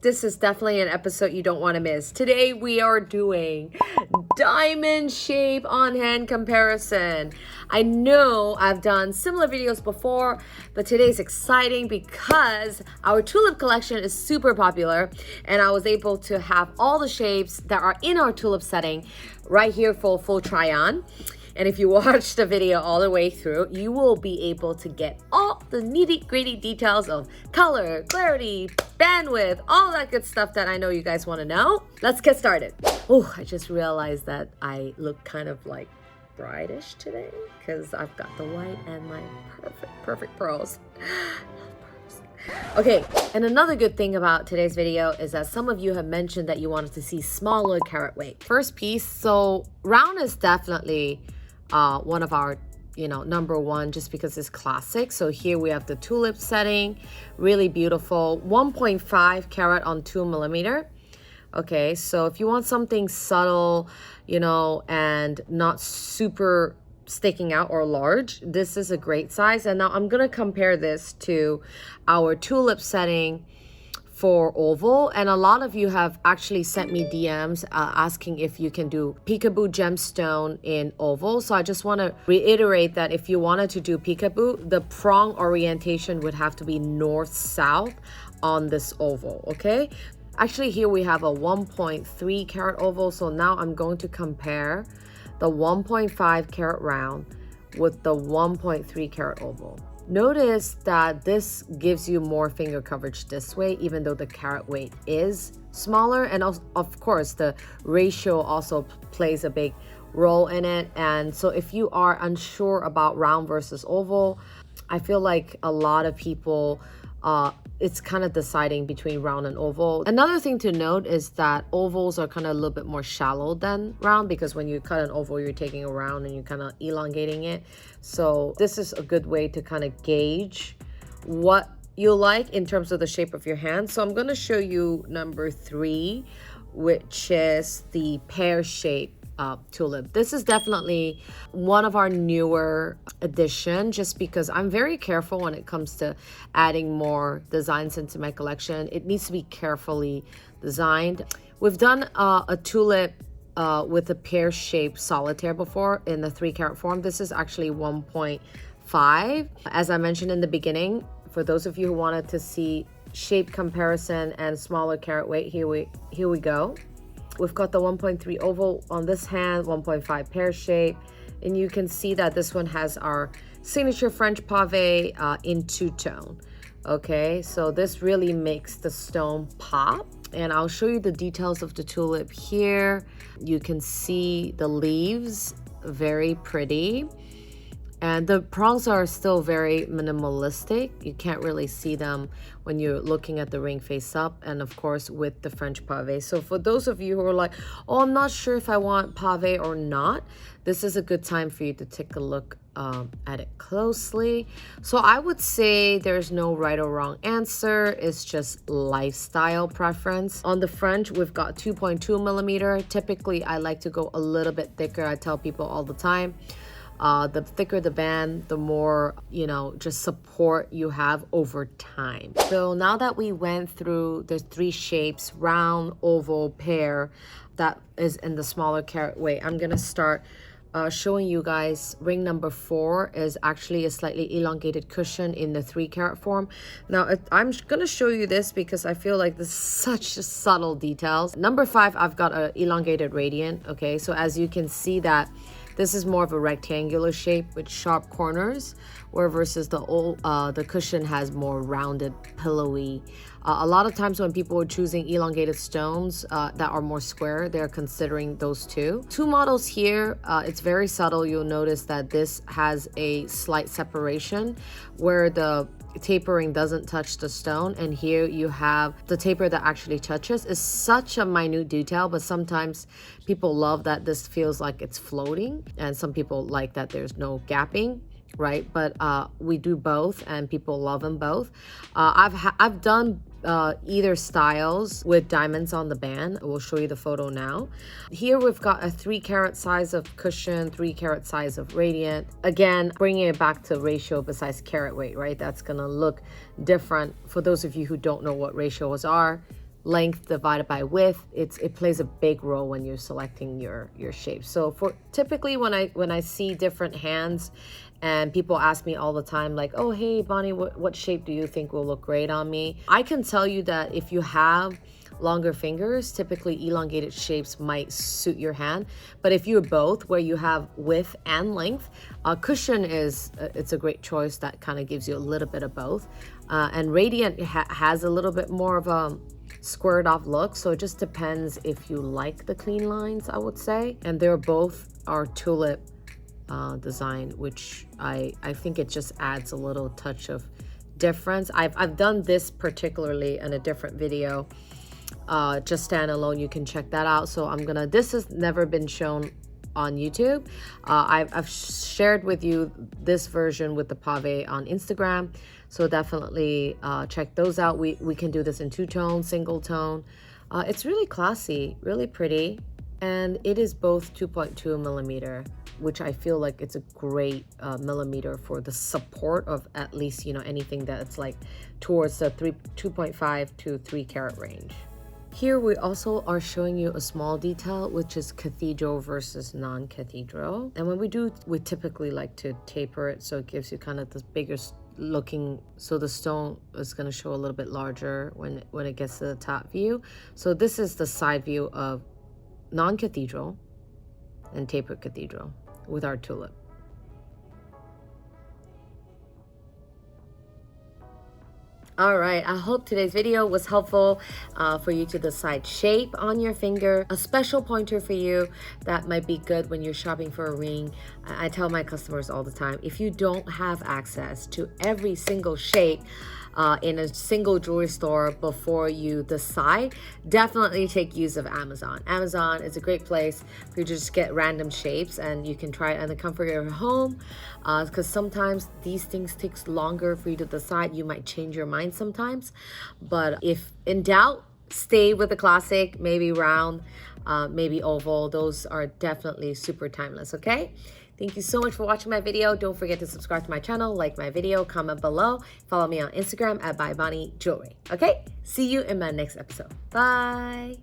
This is definitely an episode you don't want to miss. Today we are doing diamond shape on hand comparison. I know I've done similar videos before, but today's exciting because our tulip collection is super popular and I was able to have all the shapes that are in our tulip setting right here for full try on. And if you watch the video all the way through, you will be able to get all the nitty-gritty details of color, clarity, bandwidth, all that good stuff that I know you guys want to know. Let's get started. Oh, I just realized that I look kind of like brightish today because I've got the white and my perfect pearls. Okay, and another good thing about today's video is that some of you have mentioned that you wanted to see smaller carat weight. First piece, so round is definitely one of our number one just because it's classic. So here we have the tulip setting, really beautiful, 1.5 carat on 2mm. Okay, so if you want something subtle, and not super sticking out or large, this is a great size. And now I'm gonna compare this to our tulip setting for oval, and a lot of you have actually sent me DMs asking if you can do Peekaboo gemstone in oval. So I just want to reiterate that if you wanted to do Peekaboo, the prong orientation would have to be north-south on this oval. Okay, actually here we have a 1.3 carat oval, so now I'm going to compare the 1.5 carat round with the 1.3 carat oval. Notice that this gives you more finger coverage this way, even though the carat weight is smaller. And of course, the ratio also plays a big role in it. And so if you are unsure about round versus oval, I feel like a lot of people, it's kind of deciding between round and oval. Another thing to note is that ovals are kind of a little bit more shallow than round, because when you cut an oval, you're taking a round and you're kind of elongating it. So this is a good way to kind of gauge what you like in terms of the shape of your hand. So I'm going to show you number 3, which is the pear shape tulip. This is definitely one of our newer addition, just because I'm very careful when it comes to adding more designs into my collection. It needs to be carefully designed. We've done a tulip with a pear shaped solitaire before in the 3 carat form. This is actually 1.5. As I mentioned in the beginning, for those of you who wanted to see shape comparison and smaller carat weight, here we go. We've got the 1.3 oval on this hand, 1.5 pear shape, and you can see that this one has our signature French pave in two-tone. Okay, so this really makes the stone pop, and I'll show you the details of the tulip here. You can see the leaves, very pretty. And the prongs are still very minimalistic. You can't really see them when you're looking at the ring face up, and of course with the French pave. So for those of you who are like, oh, I'm not sure if I want pave or not, this is a good time for you to take a look at it closely. So I would say there's no right or wrong answer. It's just lifestyle preference. On the French, we've got 2.2mm. Typically, I like to go a little bit thicker. I tell people all the time. The thicker the band, the more, just support you have over time. So now that we went through the 3 shapes, round, oval, pear, that is in the smaller carat weight, I'm going to start showing you guys ring number 4 is actually a slightly elongated cushion in the 3 carat form. Now, I'm going to show you this because I feel like this is such subtle details. Number 5, I've got an elongated radiant. Okay, so as you can see that this is more of a rectangular shape with sharp corners, where versus the cushion has more rounded, pillowy. A lot of times when people are choosing elongated stones that are more square, they're considering those two. 2 models here, it's very subtle. You'll notice that this has a slight separation where the tapering doesn't touch the stone, and here you have the taper that actually touches. It's such a minute detail, but sometimes people love that this feels like it's floating, and some people like that there's no gapping, right? But we do both, and people love them both. I've done either styles with diamonds on the band. We'll show you the photo now. Here we've got a 3 carat size of cushion, 3 carat size of radiant. Again, bringing it back to ratio besides carat weight, right? That's gonna look different. For those of you who don't know what ratios are, length divided by width, it plays a big role when you're selecting your shape. So for typically when I see different hands, and people ask me all the time like, oh hey Bonnie, what shape do you think will look great on me? I can tell you that if you have longer fingers, typically elongated shapes might suit your hand. But if you're both, where you have width and length, cushion is it's a great choice that kind of gives you a little bit of both. And radiant has a little bit more of a squared off look, so it just depends if you like the clean lines, I would say. And they're both our tulip design, which I think it just adds a little touch of difference. I've done this particularly in a different video, just standalone. You can check that out. So this has never been shown on YouTube. I've shared with you this version with the Pavé on Instagram, so definitely check those out. We can do this in two-tone, single tone. It's really classy, really pretty, and it is both 2.2 millimeter, which I feel like it's a great millimeter for the support of at least, you know, anything that's like towards the 2.5 to 3 carat range. Here we also are showing you a small detail, which is cathedral versus non-cathedral. And when we typically like to taper it, so it gives you kind of this bigger looking, so the stone is going to show a little bit larger when it gets to the top view. So this is the side view of non-cathedral and tapered cathedral with our tulip. All right, I hope today's video was helpful for you to decide shape on your finger. A special pointer for you that might be good when you're shopping for a ring. I tell my customers all the time, if you don't have access to every single shape in a single jewelry store before you decide, definitely take use of Amazon. Amazon is a great place for you to just get random shapes, and you can try it in the comfort of your home, because sometimes these things takes longer for you to decide. You might change your mind sometimes, but if in doubt, stay with the classic, maybe round, maybe oval. Those are definitely super timeless. Okay, thank you so much for watching my video. Don't forget to subscribe to my channel, like my video, comment below, follow me on Instagram at ByBonnieJewelry. Okay, see you in my next episode. Bye.